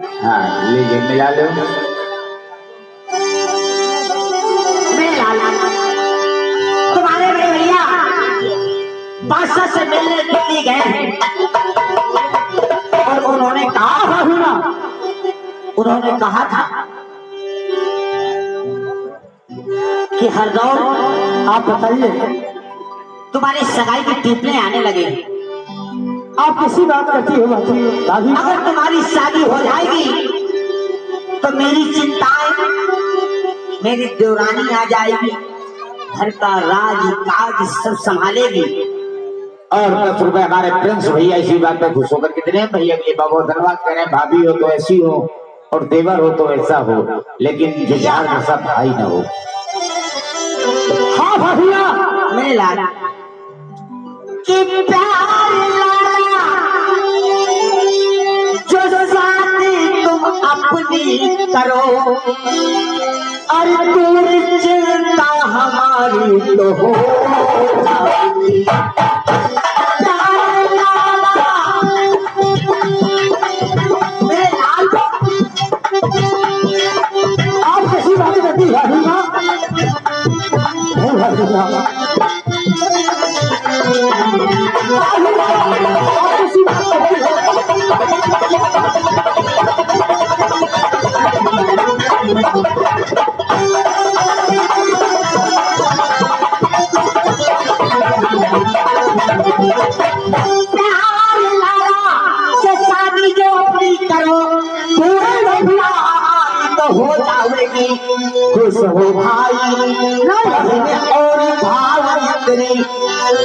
हाँ लीजिए मिला लो। तुम्हारे बड़े भैया बादशाह से मिलने के लिए गए और उन्होंने कहा था उन्होंने कहा था कि हरदौल आप बताइए तुम्हारी सगाई की टिप्पणी आने लगे। आप किसी बात करती हो दादी? अगर तुम्हारी शादी हो जाएगी तो मेरी चिंताएं, मेरी देवरानी आ जाएगी, घर का राज काज सब संभालेगी। और 10 रुपए हमारे प्रिंस भैया इसी बात पे खुश होकर कितने भैया के लिए बाबू धन्यवाद करें। भाभी हो तो ऐसी हो और देवर हो तो ऐसा हो, लेकिन जुझार जैसा भाई न हो। हाँ भैया मेरे लाला कि प्यार लाला जो शादी तुम अपनी करो और दूर चिंता हमारी तो हो जाएगी। आप कैसी बात करती है दादी माँ? हो जाएगी खुश हो भाई और भाव इतनी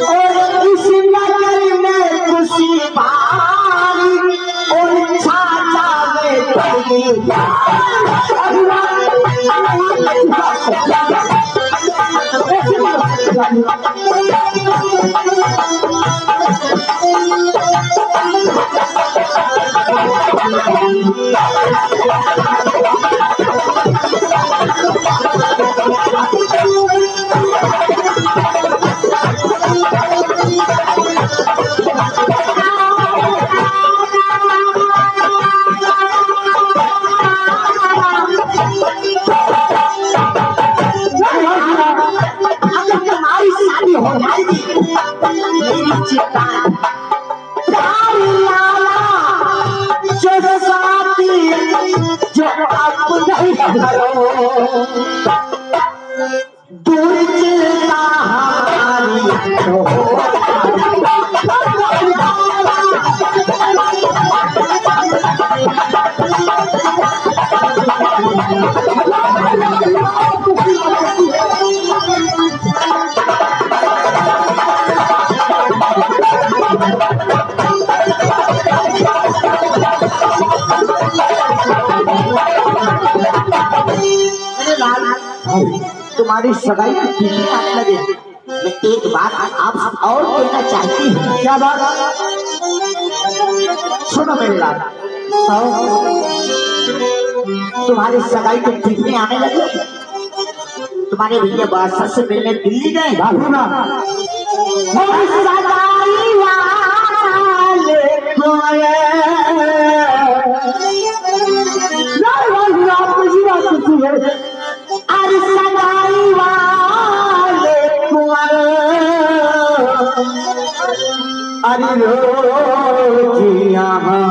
और इस नगर में खुशी भारी और छाता में दूर चिंता हमारी तो हो तुम्हारी सगाई की टिप्पणी आने लगे। मैं एक बात आप और कहना चाहती हूँ। क्या बात? सुनो मेरे लाल, तुम्हारी सगाई की टिप्पणी आने लगी। तुम्हारे भैया बादशाह से मिलने दिल्ली गए। दादी माँ सगाई वाले आप किसी बात करती है? अरे सगाई वाले अरे रोज यहाँ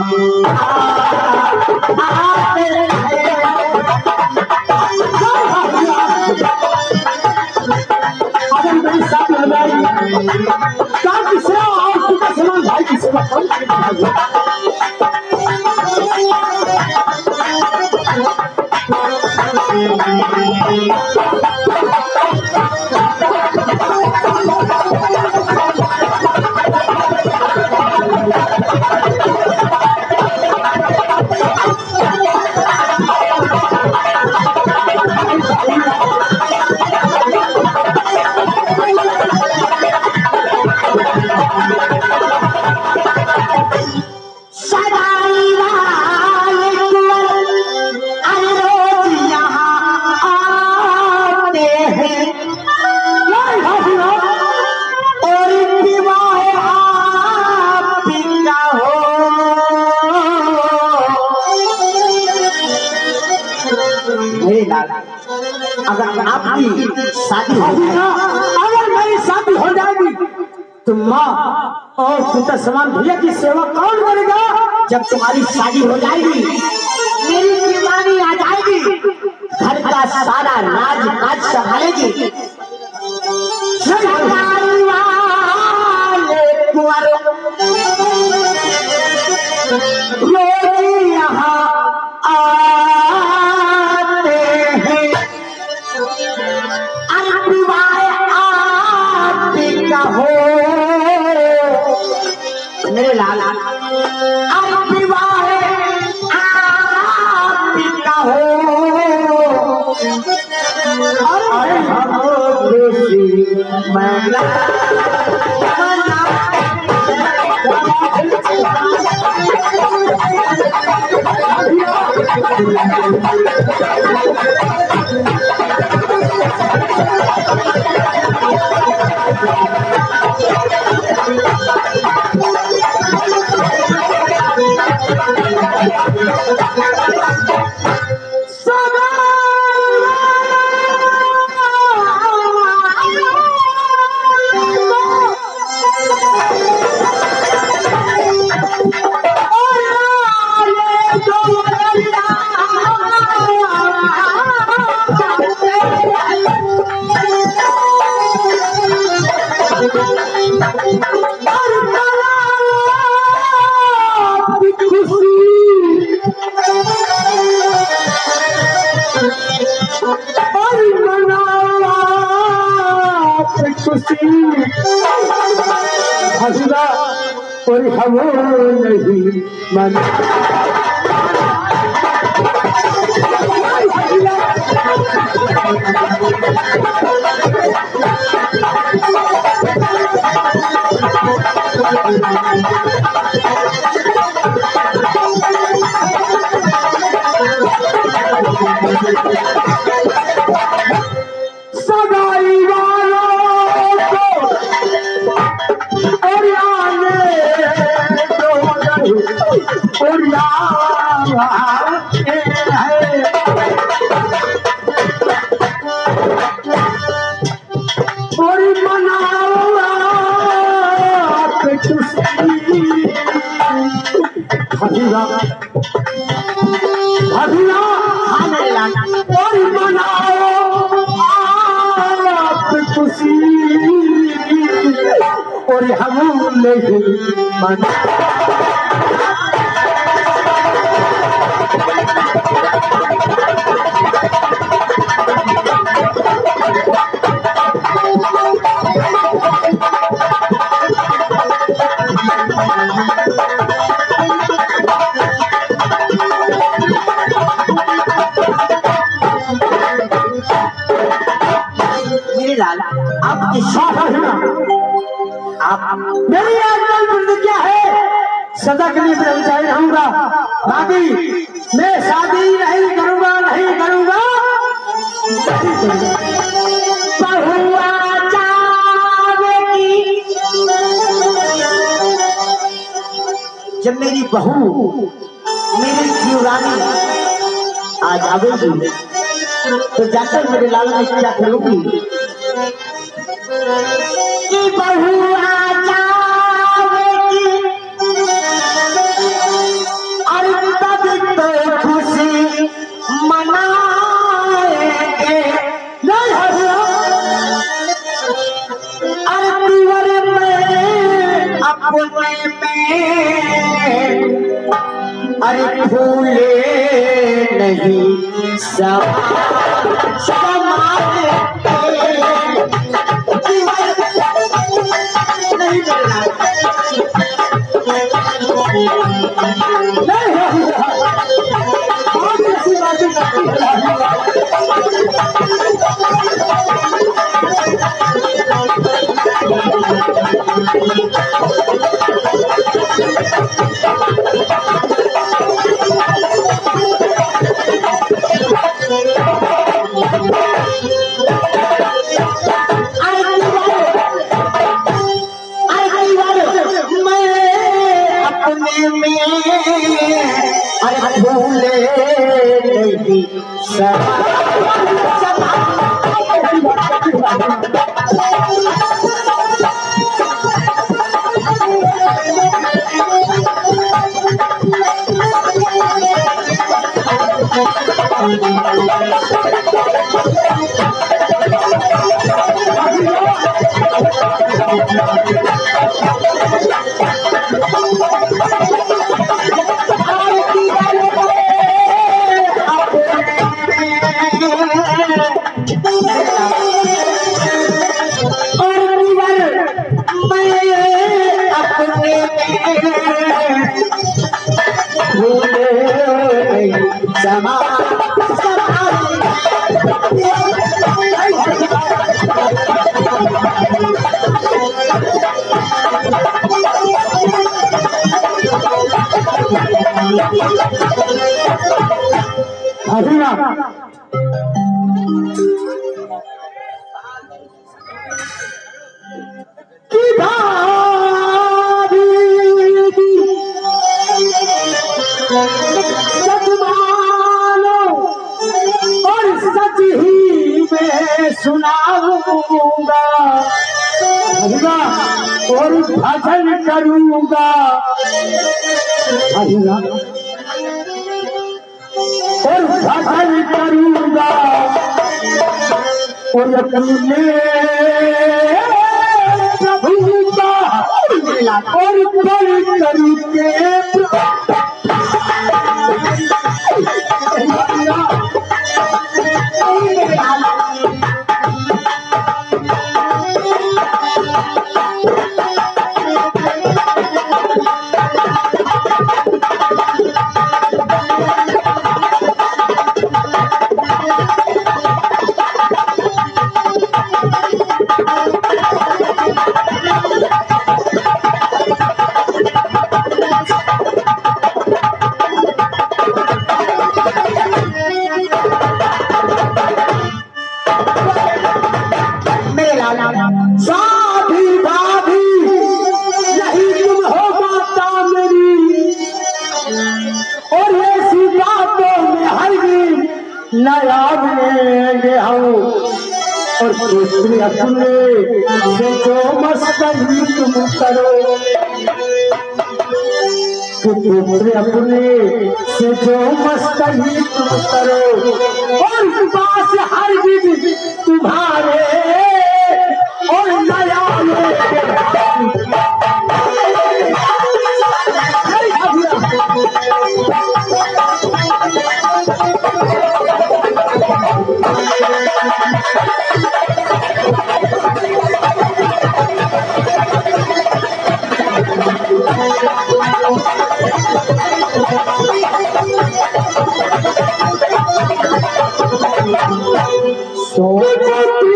अगर मेरी साथ लगाई क्या किसी और कितना समान भाई किसी का कौन लाल, अगर आपकी शादी हो हसीना, जाए, अगर मेरी शादी हो जाएगी तो माँ और पिता समान भैया की सेवा कौन करेगा? जब तुम्हारी शादी हो जाएगी, मेरी दीवानी आ जाएगी, घर का सारा राज काज संभालेगी। सरकारी वाले कुंवरों, रोज यहाँ आते हैं, अनवाय आपका हो मेरे लाला, अनवाय आपका हो, और हम खुशी मना हसीना और हम नहीं मन सगाई वालों को और आने दो और और मनाओ आप खुशी। हसीना हसीना और मनाओ आप खुशी और हम नहीं मना मेरे लाला, आपकी आप मेरी आजकल प्रतिज्ञा है सदा के लिए ब्रह्मचारी रहूंगा, बाकी मैं शादी नहीं करूंगा, नहीं करूंगा। बहुआ जावेगी, जब मेरी बहू मेरी दीवानी आज आवेगी तो जाकर मेरे लाल में क्या करूंगी कि बहुआ जावेगी, और तब तो खुशी मनाएंगे। नहीं हसीना अरे दीवार में अपने में अरे भूले नहीं समाते नहीं मिलना। नहीं हसीना बहुत ऐसी बातें करती अरे भूले नहीं सुनाऊंगा और भजन करूंगा और भजन करूंगा और अपने प्रभु का और कर करके साधी भाभी यही तुम हो माता मेरी और ऐसी बातों में हरगिज न आवेंगे हम और दूसरे अपने से जो मस्ती तुम करो दूसरे अपने से जो मस्ती तुम करो और पास हरगिज तुम्हारे और नया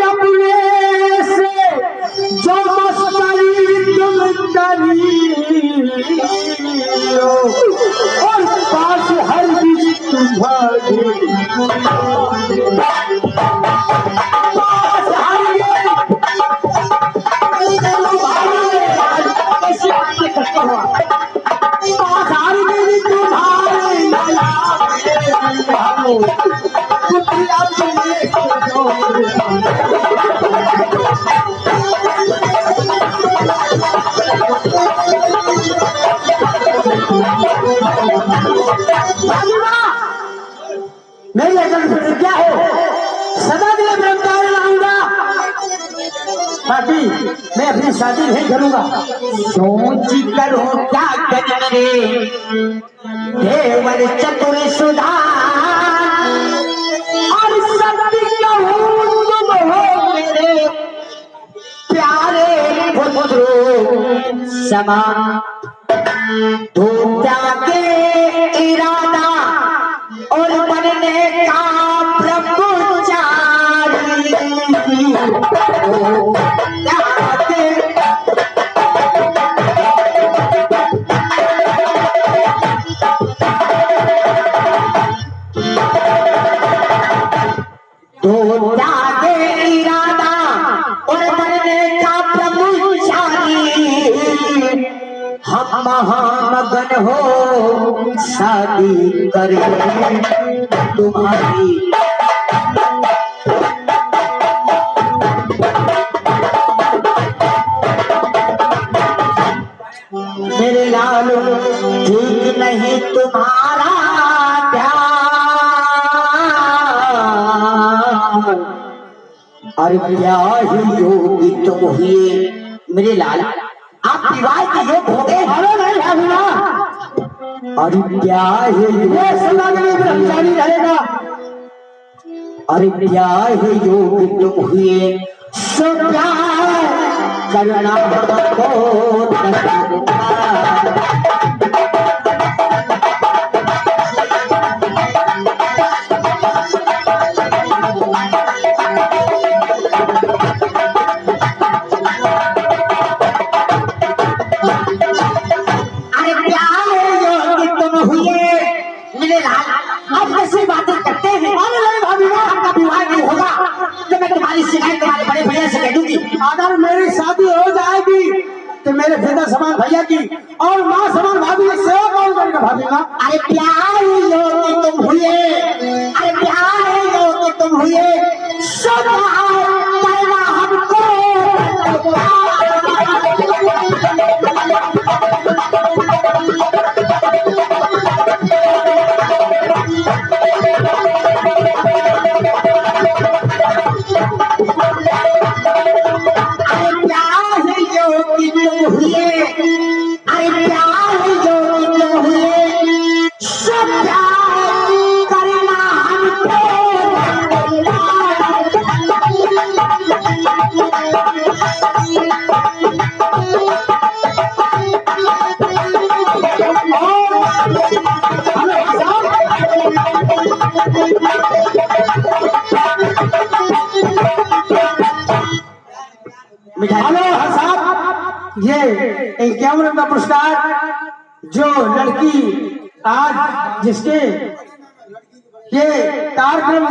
अपने से जो मस्ती तुम करी और पास हर चीज तुम्हारी मेरी अकल क्या है सदा दिले ब्रह्मचारी रहूंगा बाकी मैं अपनी शादी नहीं करूंगा सोच करो क्या करे देवर चतुर सुधार और सत्य कहूं तुम हो मेरे प्यारे पुत्र समान तो त्यागे इरादा और बनने का ब्रह्मचारी तो त्यागे इरादा और बनने का ब्रह्मचारी हम महामगन हो शादी करें तुम्हारी मेरे लाल ठीक नहीं तुम्हारा ध्यान और क्या ही योगी तुम हुए मेरे लाल विवाह के योग हो गए। अरे नहीं भागना, अरे क्या है ये सुना के लिए ब्रह्मचारी रहेगा। अरे क्या है योग तुम हुए सो प्यार करना को अगर मेरी शादी हो जाएगी तो मेरे पिता समान भैया की और माँ समान भाभी की सेवा कौन करेगा भाभी माँ। अरे प्यार योग तुम हुए, अरे प्यार योग तुम हुए सब करना हमको। हेलो साहब, ये 51 का पुरस्कार जो लड़की आज जिसके ये कार्यक्रम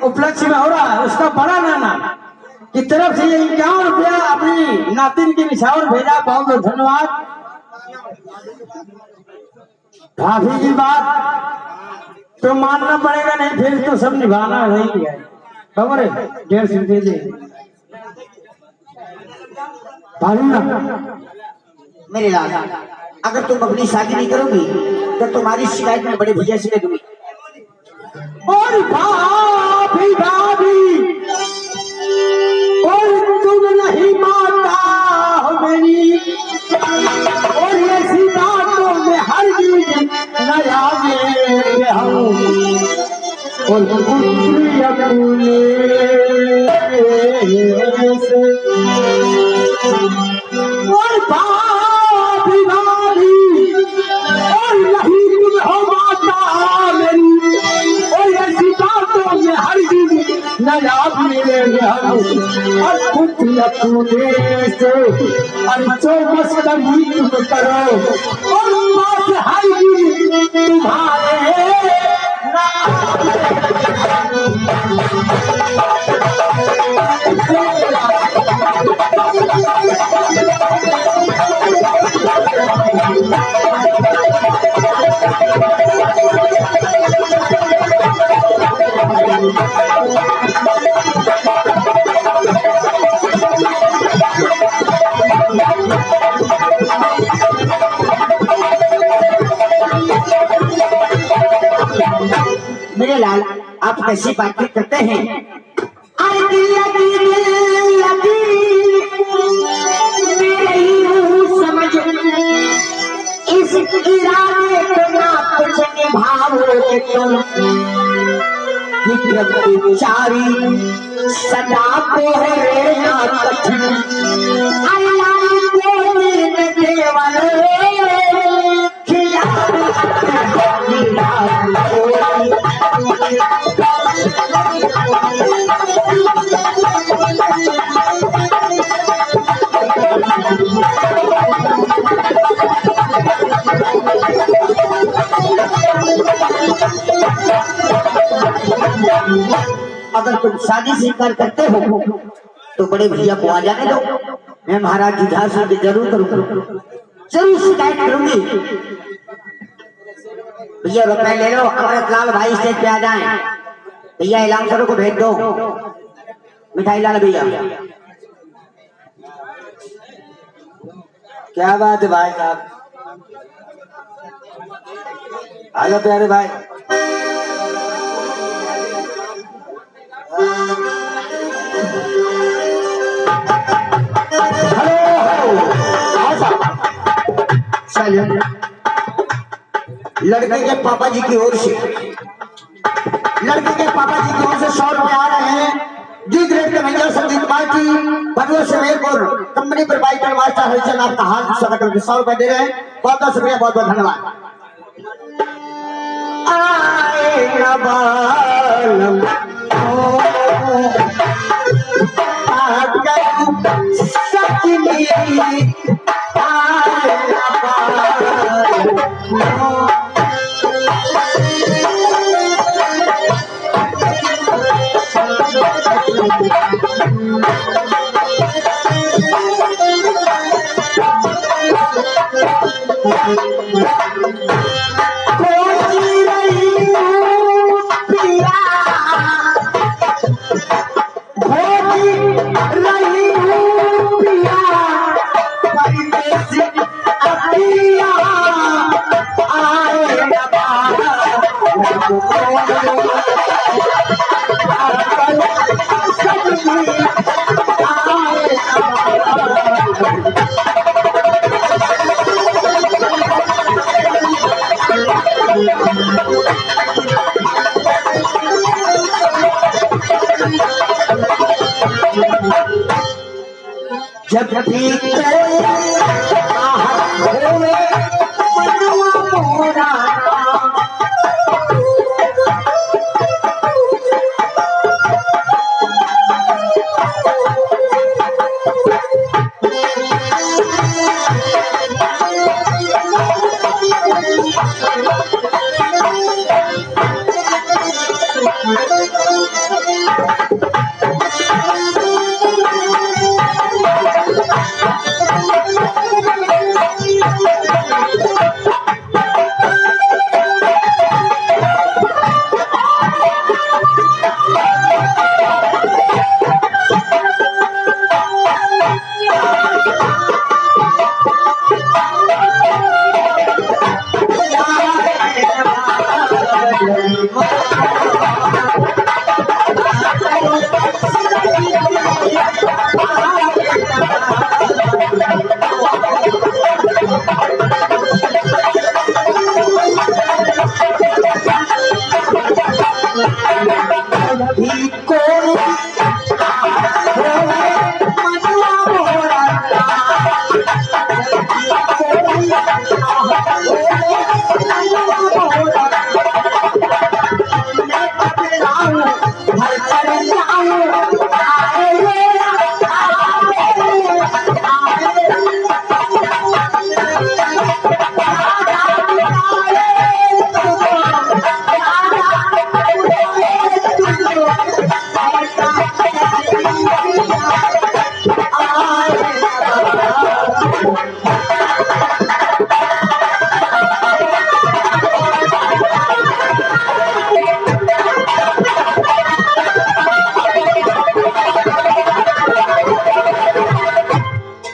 उपलक्ष्य में हो रहा है उसका बड़ा नाना की तरफ से ये 51 रुपया अपनी नातिन के निछावर भेजा। बहुत बहुत धन्यवाद। भाभी की बात तो मानना पड़ेगा, नहीं फिर तो सब निभाना नहीं है। खबर है 150 रुपये दे मेरे लाल, अगर तुम अपनी शादी नहीं करोगी तो तुम्हारी शिकायत में बड़े भैया से कह दूंगी। और भाभी भाभी और तुम नहीं माता हो मेरी, और ऐसी बातों में हर चीज नया में हूँ और पुत्री अपने और भाभी भाभी और नहीं तुम हो माता मेरी, और ऐसी बातों में हर चीज नया मिलेंगे हम और पुत्री अपने से और जो मस्करी तुम करो और बात हर चीज तुम्हारे मेरे लाल, आप कैसी बातचीत करते हैं। अरे दिल लगी मेरे यूं समझ इस इरादे को ना कुछ निभाओगे तुम। विक्रम चारी सदा को है ना कठिन, अल्लाह को मिलने केवल अगर तुम शादी स्वीकार करते हो तो बड़े भैया को आ जाने दो। मैं महाराज जुझार से जरूर करूंगा, जरूर शिकायत करूंगी। भैया रुपए ले लो, अमृतलाल भाई स्टेज पे आ जाएं। भैया इलामसरों को भेज दो। मिठाई लाल भैया। क्या बात है भाई साहब, आ जाओ प्यारे भाई। हेलो, आओ साहब। पहले लड़के के पापा जी की ओर से 100 रुपए आ रहे हैं। डी ग्रेड के महिला संगीत पार्टी बंगलो से और कंपनी प्रोवाइडर मास्टर हरिचंद आपका हार्दिक स्वागत करके 100 रुपए दे रहे हैं। बहुत बहुत शुक्रिया, बहुत बहुत धन्यवाद। आए नबालम सजनी आए नबालम जब भी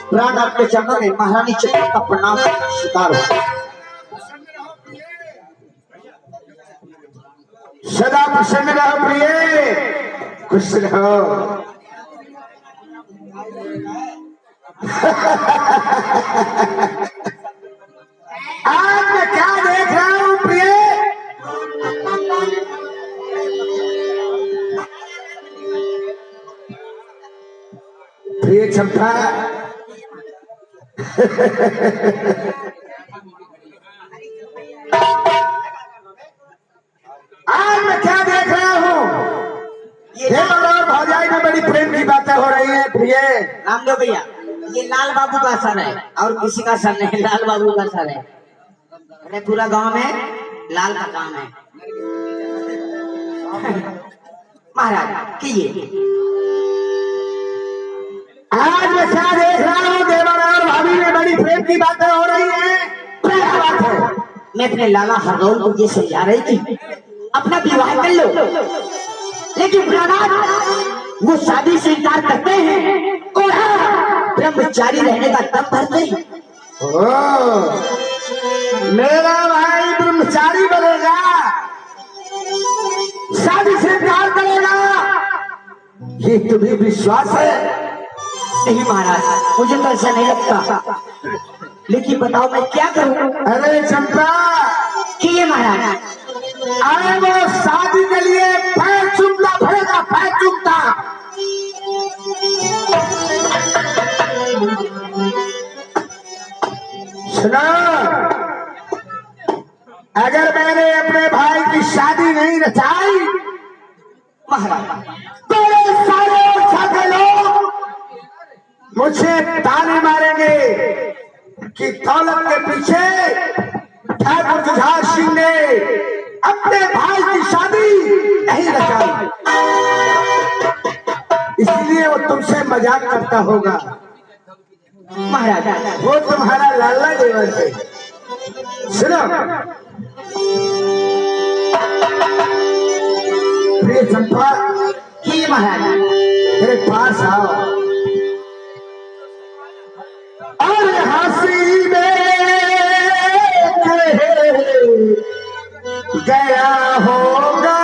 प्राण आपके चरणों में महारानी चक्र का प्रणाम स्वीकार हो। सदा प्रसन्न रहो प्रिय, खुश रहो। आज मैं क्या देख रहा हूँ प्रिय? प्रिय चंपा, आज मैं क्या देख रहा हूँ? ये और भौजाई में बड़ी प्रेम की बातें हो रही है प्रिय। रामदेव भैया, ये लाल बाबू का सर है और किसी का सर नहीं, लाल बाबू का सर है। अरे पूरा गांव में लाल का काम है। महाराज कीजिए। आज मैं क्या देख रहा हूँ? देवर और भाभी में बड़ी प्रेम की बातें हो रही है। क्या बात है? मैं अपने लाला हरदौल को ये समझा रही थी अपना विवाह कर लो, लेकिन प्राणात वो शादी से इनकार करते हैं और ब्रह्मचारी रहने का तब भरते हैं। मेरा भाई ब्रह्मचारी बनेगा, शादी से इनकार करेगा, ये तुम्हें विश्वास है? नहीं महाराज, मुझे तो ऐसा नहीं लगता। लेकिन बताओ मैं क्या करूं? अरे चंपा, कि ये महाराज अरे वो शादी के लिए पैर चूमता भरेगा, पैर चूमता। सुनो, अगर मैंने अपने भाई की शादी नहीं रचाई महाराज, तो ये सारे सारे लोग मुझे ताने मारेंगे कि दौलत के पीछे ठाकुर जुझार सिंह ने अपने भाई की शादी नहीं रचाई, इसलिए वो तुमसे मजाक करता होगा। महाराज वो तुम्हारा लाला देवर है। सुनो प्रिय चंपा, कि ये महाराज मेरे पास आओ और हंसी में गया होगा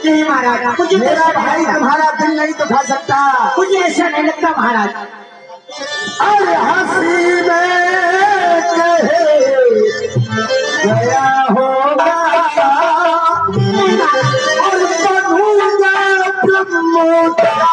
कि महाराज मुझे मेरा भाई तुम्हारा दिल नहीं दुखा सकता। मुझे ऐसा नहीं लगता महाराज। और हंसी में गया होगा और बनूंगा ब्रह्मोद्धारी।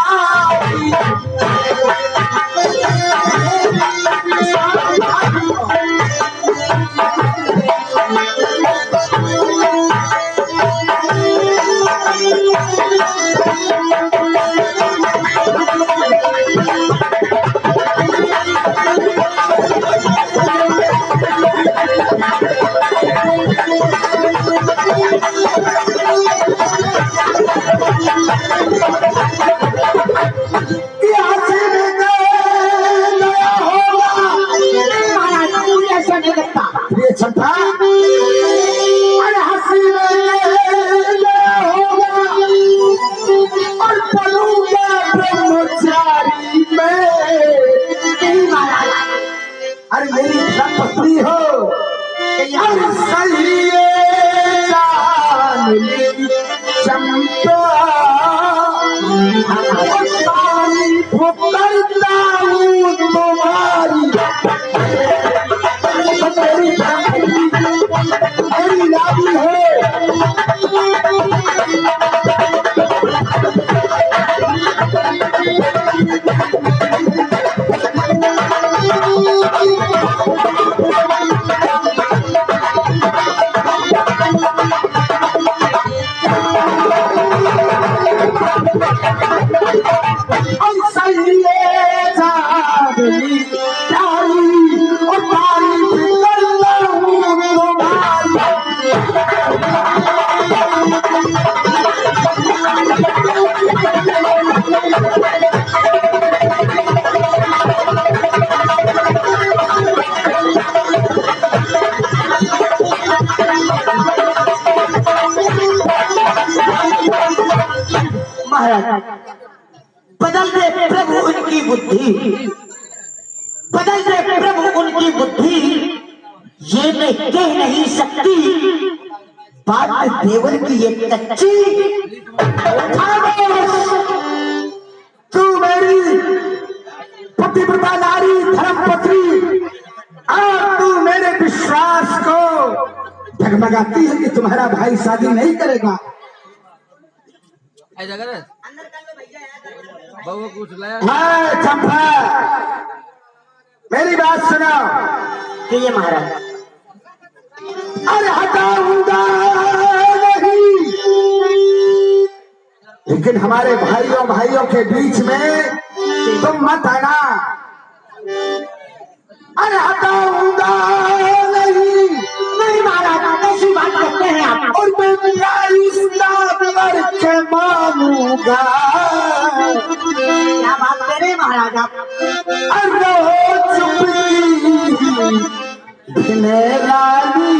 चंपा, और हंसी में गया होगा और बनूंगा ब्रह्मचारी में। अरे मेरी धर्मपत्नी हो और सही जान ली चंपा, तारीफ करता हूँ तुम्हारी। मेरी लाडी है महाराज। बदल दे प्रभु उनकी बुद्धि, बदल दे प्रभु उनकी बुद्धि, ये मैं कह नहीं सकती बात देवर की ये कच्ची। तू मेरी पतिव्रता नारी धर्मपत्नी और तू मेरे विश्वास को डगमगाती है कि तुम्हारा भाई शादी नहीं करेगा। हाँ चंपा, मेरी बात सुनो। कि ये महाराज अरे हटाऊंगा नहीं, लेकिन हमारे भाइयों के बीच में तुम मत आना। अरे हटाऊंगा नहीं, नहीं महाराज, ऐसी बात करते हैं आप। और मैं करके मानूंगा। क्या बात करें महाराज आप? अरे चुप्पी रानी,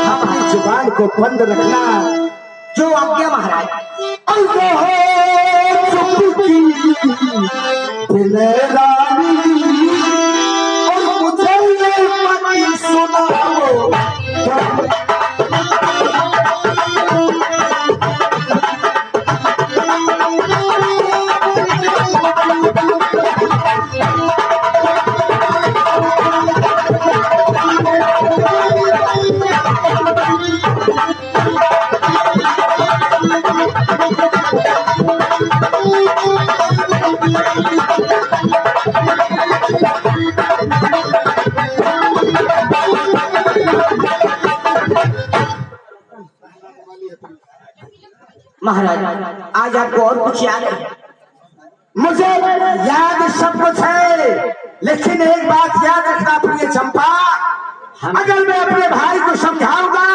हमारी जुबान को बंद रखना। जो आज्ञा महाराज। चुप्पी रानी, और मुझे ये सुनाओ। महाराज आज आपको और कुछ याद है? मुझे याद सब कुछ है, लेकिन एक बात याद रखना प्रिय चंपा, अगर मैं अपने भाई को समझाऊंगा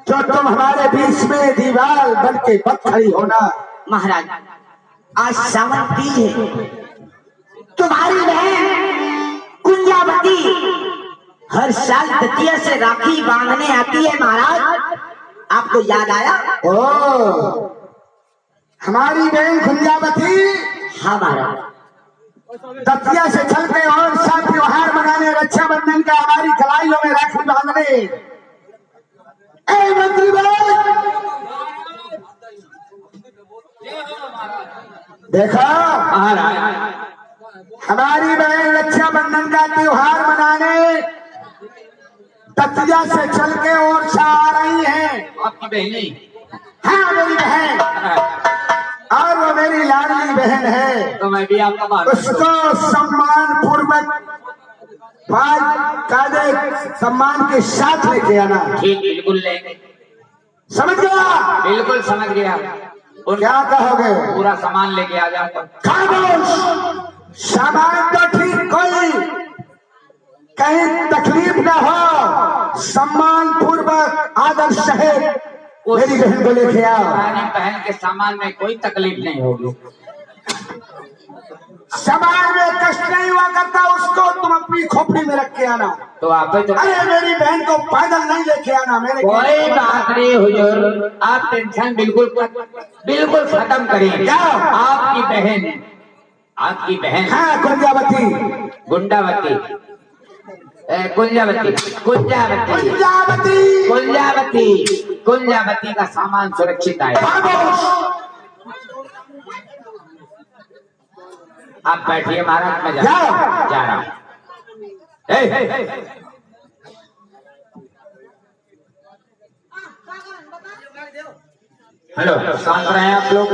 तो तुम हमारे बीच में दीवार बन के मत खड़ी होना। महाराज आज सावन तीज है, तुम्हारी बहन कुंजावती हर साल तकिया से राखी बांधने आती है महाराज, आपको याद आया? ओ हमारी बहन कुंजावती, हाँ महाराज, दतिया से चल के और सा त्योहार मनाने, रक्षाबंधन का हमारी कलाइयों में राखी बांधने। ए मंत्री भाई, देखो हमारी बहन रक्षाबंधन का त्योहार मनाने दतिया से चल के और सा आ रही है। आपकी बहनी? हाँ मेरी बहन, और वो मेरी लाडली बहन है, तो मैं भी आपका बात उसको सम्मान पूर्वक कायदे सम्मान के साथ लेके आना। ठीक, बिल्कुल लेंगे। समझ गया? बिल्कुल समझ गया। और क्या कहोगे? पूरा सामान लेके आ जाता। खामोश, सामान तो ठीक, कोई कहीं तकलीफ ना हो, सम्मान पूर्वक आदर सहित मेरी बहन को लेके आओ। बहन के सामान में कोई तकलीफ नहीं होगी। सामान में कष्ट नहीं हुआ करता, उसको तुम अपनी खोपड़ी में रख के आना। तो आप ही तो अरे मेरी बहन को पैदल नहीं लेके आना। मेरे कोई बात नहीं हुजूर, आप टेंशन बिल्कुल खत्म करिए। क्या? आपकी बहन हाँ कुंजावती, गुंडावती, कुंजावती कुंजावती कुंजावती, कुंजावती का सामान सुरक्षित आएगा। आप बैठिए महाराज, मैं जा रहा हूँ। हेलो, शांत रहे आप लोग।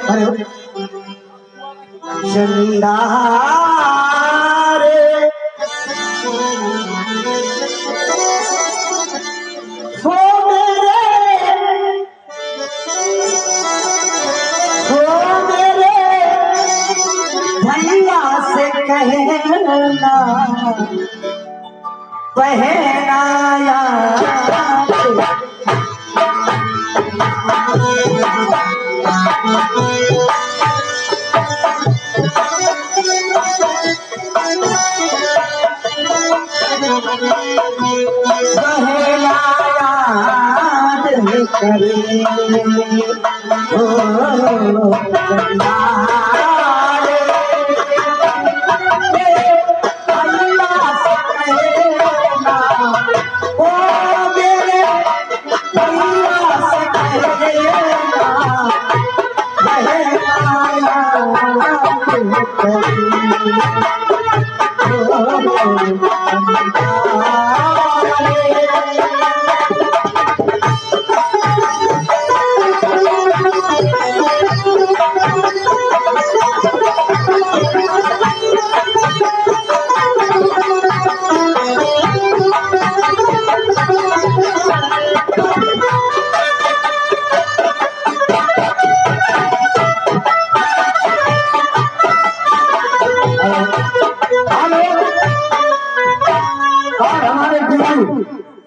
अरे चंदा रे हो मेरे भैया से कहना पहनाया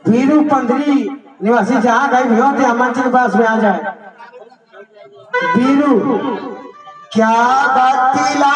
वीरू पंधरी निवासी जहाँ गए भी होते मंच के पास में आ जाए। वीरू क्या बतला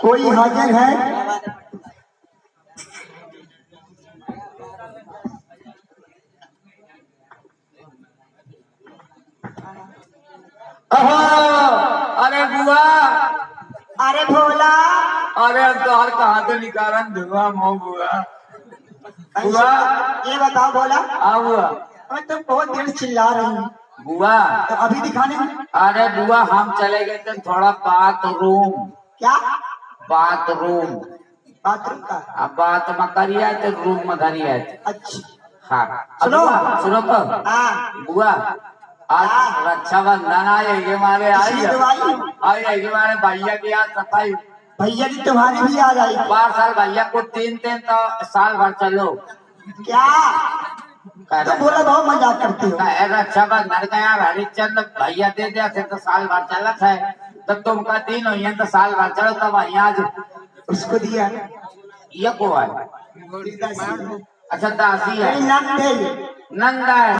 कोई हाजिर है? अरे बुआ, अरे भोला, अरे अब तो हर कहाँ से निकालन धुआ मो बुआ। बुआ, ये बताओ भोला, हाँ बुआ। मैं तो बहुत देर चिल्ला रही हूँ, बुआ, तो अभी दिखाने में अरे बुआ हम चले गए थे थोड़ा बाथरूम। क्या? बाथरूम, बाथरूम का? अब बात में करी आए थे, रूम में धरी आए थे। अच्छा, हाँ सुनो। बुआ, सुनो तो हाँ, बुआ, आज रक्षाबंधन आएगी हमारे, इसलिए तो आई हूँ। आएगी हमारे भैया की आज सफाई। भैया जी तुम्हारी भी आ जाएगी। 12 साल भैया को 3 तो साल भर चलो। क्या? तो बोला बहुत मजाक करते हो। रक्षाबंधन का यार हरिश्चंद्र भैया दे दिया थे तो साल भर चलत है, तब तुमका 3 हुई तो साल भर चलो, तब आज उसको दिया ये को है। अच्छा दासी है, नंद नंदा है।